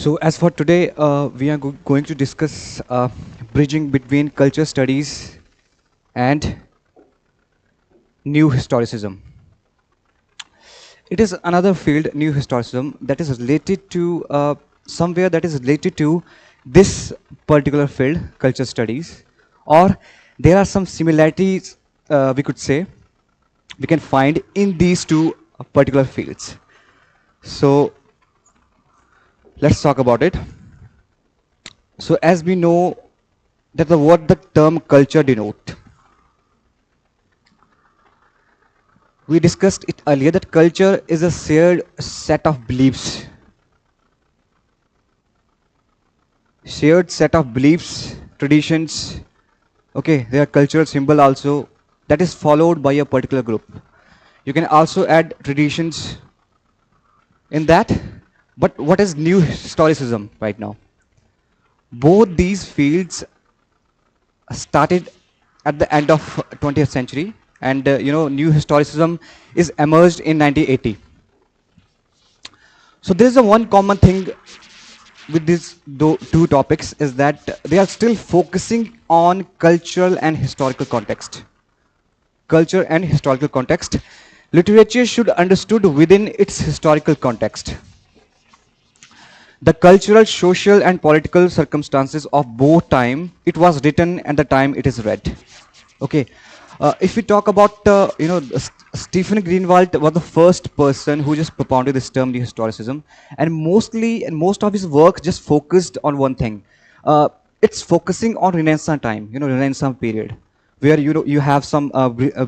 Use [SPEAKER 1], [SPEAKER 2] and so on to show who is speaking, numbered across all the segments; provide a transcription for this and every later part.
[SPEAKER 1] So as for today, we are going to discuss bridging between culture studies and new historicism. It is another field, new historicism, that is related to somewhere that is related to this particular field, culture studies, or there are some similarities we could say we can find in these two particular fields. So let's talk about it. So as we know that what the term culture denote, we discussed it earlier that culture is a shared set of beliefs, traditions. Okay, they are cultural symbol also that is followed by a particular group. You can also add traditions in that. But what is new historicism right now? Both these fields started at the end of 20th century, and new historicism is emerged in 1980. So there is a one common thing with these two topics is that they are still focusing on cultural and historical context. Culture and historical context. Literature should understood within its historical context. The cultural, social, and political circumstances of both time it was written and the time it is read. Okay, if we talk about Stephen Greenblatt was the first person who just propounded this term, the historicism, and most of his work just focused on one thing. It's focusing on Renaissance time, Renaissance period, where you have some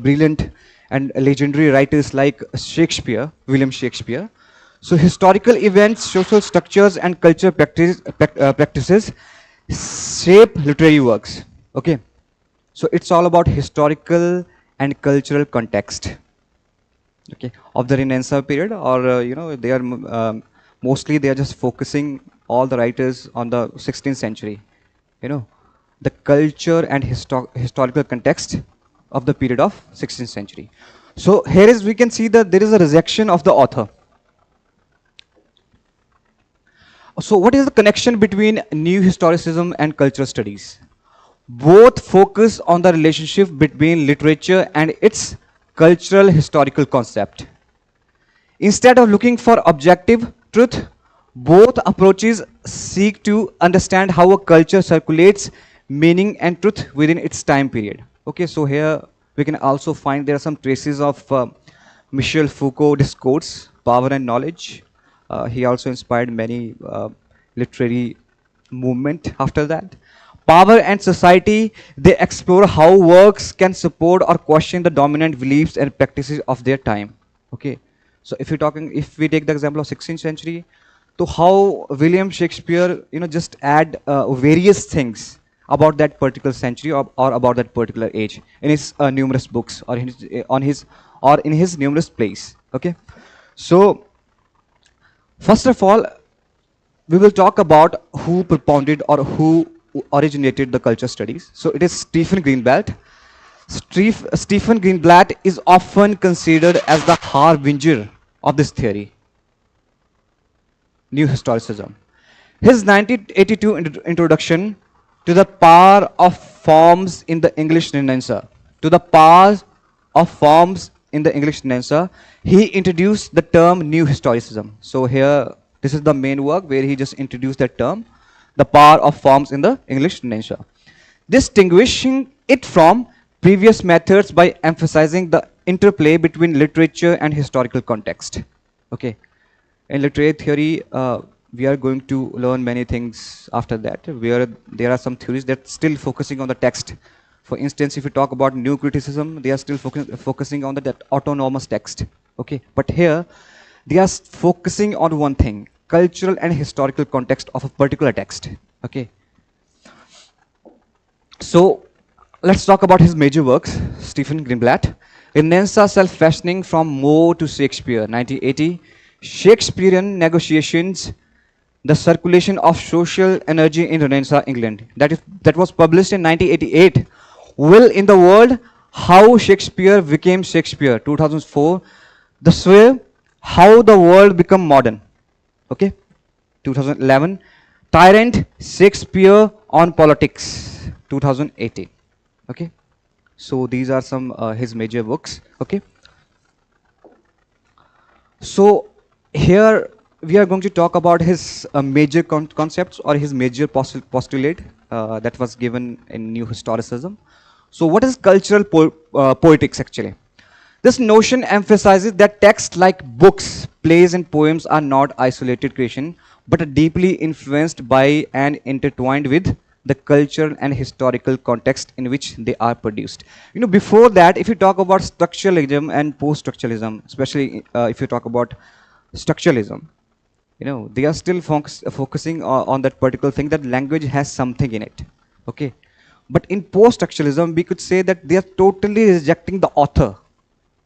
[SPEAKER 1] brilliant and legendary writers like Shakespeare, William Shakespeare. So historical events, social structures, and cultural practices shape literary works. Okay, so it's all about historical and cultural context. Okay, of the Renaissance period, or they are mostly they are just focusing all the writers on the 16th century. The culture and historical context of the period of 16th century. So here is we can see that there is a rejection of the author. So what is the connection between new historicism and cultural studies? Both focus on the relationship between literature and its cultural historical concept. Instead of looking for objective truth, both approaches seek to understand how a culture circulates meaning and truth within its time period. Okay, so here we can also find there are some traces of Michel Foucault discourse, Power and Knowledge. He also inspired many literary movement after that. Power and Society, they explore how works can support or question the dominant beliefs and practices of their time. Okay, so if we take the example of 16th century, to how William Shakespeare, just add various things about that particular century or about that particular age in his numerous books or in his numerous plays. Okay, so first of all, we will talk about who propounded or who originated the culture studies. So it is Stephen Greenblatt. Stephen Greenblatt is often considered as the harbinger of this theory, new historicism. His 1982 introduction to the power of forms in the English Renaissance, he introduced the term new historicism. So here, this is the main work where he just introduced that term, the power of forms in the English Renaissance, distinguishing it from previous methods by emphasizing the interplay between literature and historical context. Okay, in literary theory, we are going to learn many things after that, where there are some theories that still focusing on the text. For instance, if you talk about new criticism, they are still focusing on that autonomous text. Okay, but here they are focusing on one thing, cultural and historical context of a particular text. Okay, so let's talk about his major works. Stephen Greenblatt, Renaissance Self-Fashioning from Moore to Shakespeare, 1980. Shakespearean Negotiations, the Circulation of Social Energy in Renaissance England, that was published in 1988. Will in the World, How Shakespeare Became Shakespeare, 2004. The Sphere, How the World Became Modern. Okay, 2011. Tyrant Shakespeare on Politics, 2018. Okay, so these are some his major books. Okay, so here we are going to talk about his major concepts or his major postulate that was given in New Historicism. So what is cultural poetics actually? This notion emphasizes that texts like books, plays, and poems are not isolated creation, but are deeply influenced by and intertwined with the cultural and historical context in which they are produced. You know, before that, if you talk about structuralism and post-structuralism, especially if you talk about structuralism, you know, they are still focusing on that particular thing, that language has something in it. Okay, but in post-structuralism, we could say that they are totally rejecting the author.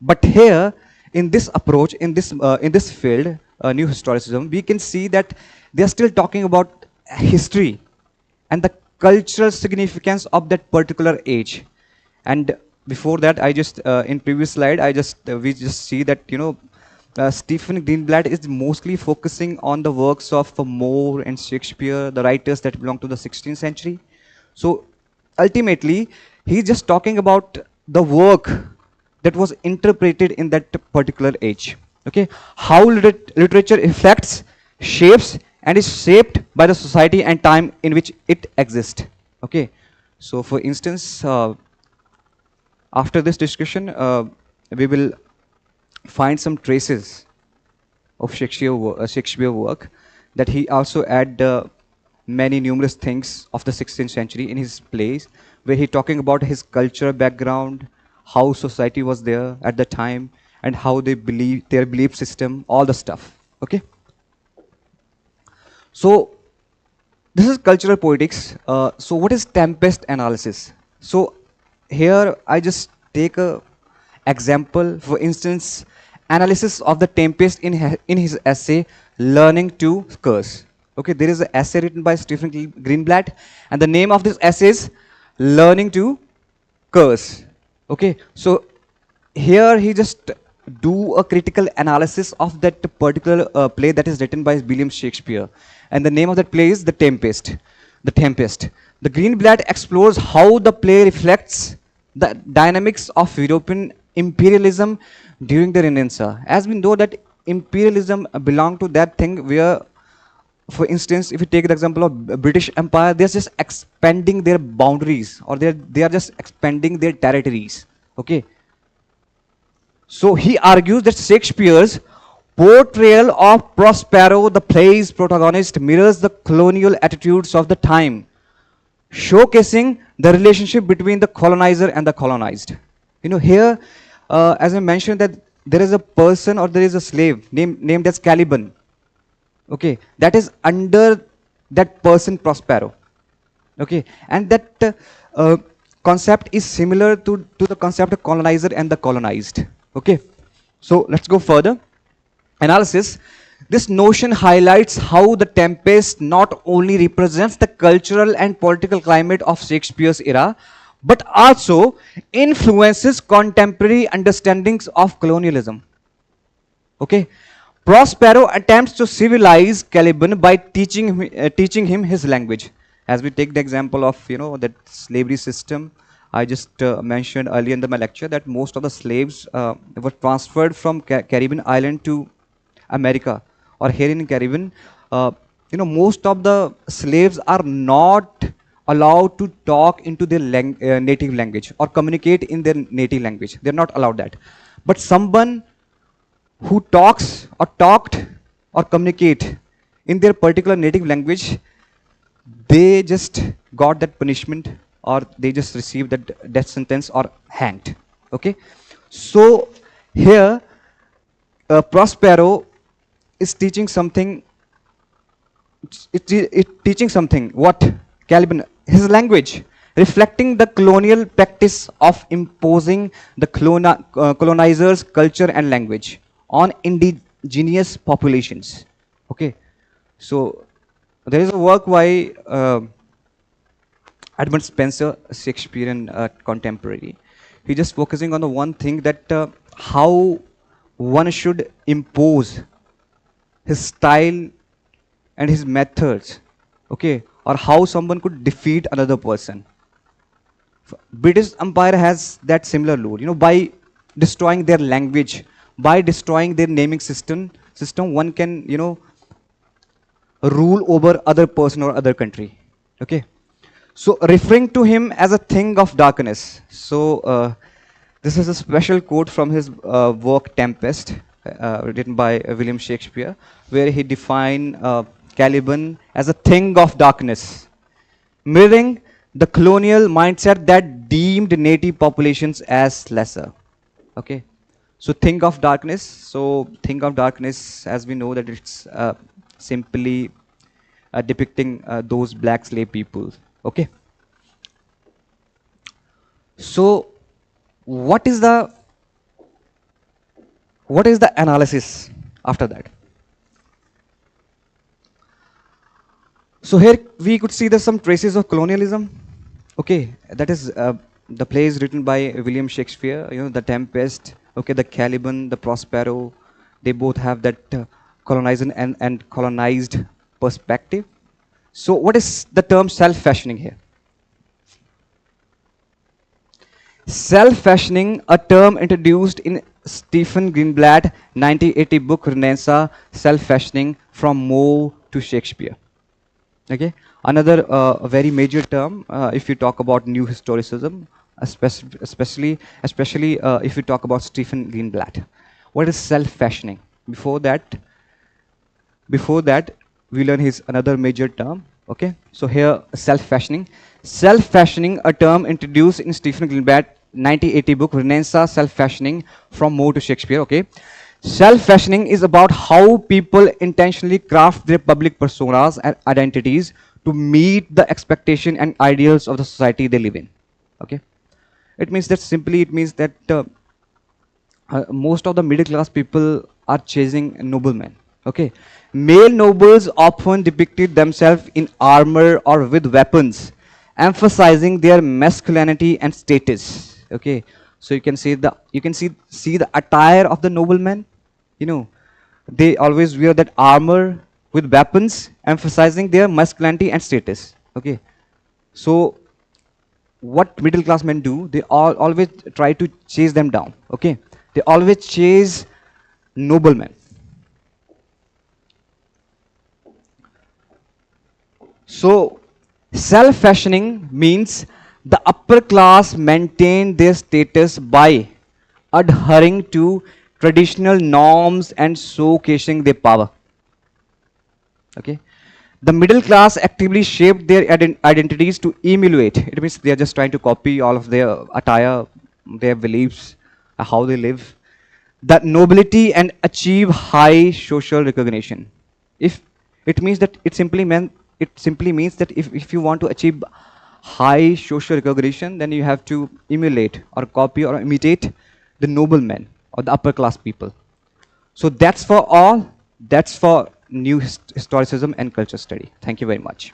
[SPEAKER 1] But here, in this approach, in this field, new historicism, we can see that they are still talking about history and the cultural significance of that particular age. And before that, I just in previous slide, I just we just see that, you know, Stephen Greenblatt is mostly focusing on the works of Moore and Shakespeare, the writers that belong to the 16th century. So ultimately, he's just talking about the work that was interpreted in that particular age. Okay, how literature affects, shapes, and is shaped by the society and time in which it exists. Okay, so for instance, after this discussion, we will find some traces of Shakespeare work, that he also add many numerous things of the 16th century in his plays, where he talking about his cultural background, how society was there at the time, and how they believe, their belief system, all the stuff. Okay, so this is cultural poetics. So what is tempest analysis? So here I just take a example. For instance, analysis of the tempest in his essay Learning to Curse. Okay, there is an essay written by Stephen Greenblatt, and the name of this essay is Learning to Curse. Okay, so here he just do a critical analysis of that particular play that is written by William Shakespeare, and the name of that play is The Tempest. The Tempest. The Greenblatt explores how the play reflects the dynamics of European imperialism during the Renaissance. As we know that imperialism belonged to that thing where, for instance, if you take the example of British Empire, they're just expanding their boundaries, or they are just expanding their territories. Okay. So he argues that Shakespeare's portrayal of Prospero, the play's protagonist, mirrors the colonial attitudes of the time, showcasing the relationship between the colonizer and the colonized. You know, here, as I mentioned, that there is a person or there is a slave named as Caliban. Okay, that is under that person Prospero. Okay, and that concept is similar to the concept of colonizer and the colonized. Okay, so let's go further. Analysis. This notion highlights how the Tempest not only represents the cultural and political climate of Shakespeare's era, but also influences contemporary understandings of colonialism. Okay, Prospero attempts to civilize Caliban by teaching him his language. As we take the example of, you know, that slavery system, I just mentioned earlier in my lecture that most of the slaves were transferred from Caribbean island to America, or here in Caribbean. You know, most of the slaves are not allowed to talk into their native language or communicate in their native language. They're not allowed that. But someone who talks or talked or communicate in their particular native language, they just got that punishment, or they just received that death sentence or hanged. Okay, so here Prospero is teaching something. It teaching something. What? Caliban, his language, reflecting the colonial practice of imposing the colonizers' culture and language on indigenous populations. Okay, so there is a work by Edmund Spencer, Shakespearean contemporary. He just focusing on the one thing, that how one should impose his style and his methods, okay, or how someone could defeat another person. British Empire has that similar rule, by destroying their language, by destroying their naming system, one can, rule over other person or other country. Okay. So referring to him as a thing of darkness. So this is a special quote from his work Tempest, written by William Shakespeare, where he defined Caliban as a thing of darkness, mirroring the colonial mindset that deemed native populations as lesser. Okay. So thing of darkness. So thing of darkness, as we know that it's simply depicting those black slave people. Okay. So what is the analysis after that? So here we could see there's some traces of colonialism. Okay, that is the plays written by William Shakespeare. The Tempest. Okay, the Caliban, the Prospero. They both have that colonizing and colonized perspective. So what is the term self-fashioning here? Self-fashioning, a term introduced in Stephen Greenblatt 1980 book Renaissance, self-fashioning from Moore to Shakespeare. Okay, another very major term if you talk about new historicism, especially if you talk about Stephen Greenblatt. What is self-fashioning? Before that, we learn his another major term. Okay, so here self-fashioning, a term introduced in Stephen Greenblatt 1980 book Renaissance, self-fashioning from Moore to Shakespeare. Okay, self-fashioning is about how people intentionally craft their public personas and identities to meet the expectation and ideals of the society they live in. Okay, it means that most of the middle class people are chasing noblemen. Okay, male nobles often depicted themselves in armor or with weapons, emphasizing their masculinity and status. Okay, so you can see the attire of the noblemen. They always wear that armor with weapons, emphasizing their masculinity and status. Okay, so what middle class men do? They always try to chase them down. Okay, they always chase noblemen. So self-fashioning means the upper class maintain their status by adhering to traditional norms and showcasing their power. Okay, the middle class actively shaped their identities to emulate. It means they are just trying to copy all of their attire, their beliefs, how they live, that nobility and achieve high social recognition. If it means that it simply means that if you want to achieve high social recognition, then you have to emulate or copy or imitate the noblemen or the upper class people. So that's for all. That's for new historicism and culture study. Thank you very much.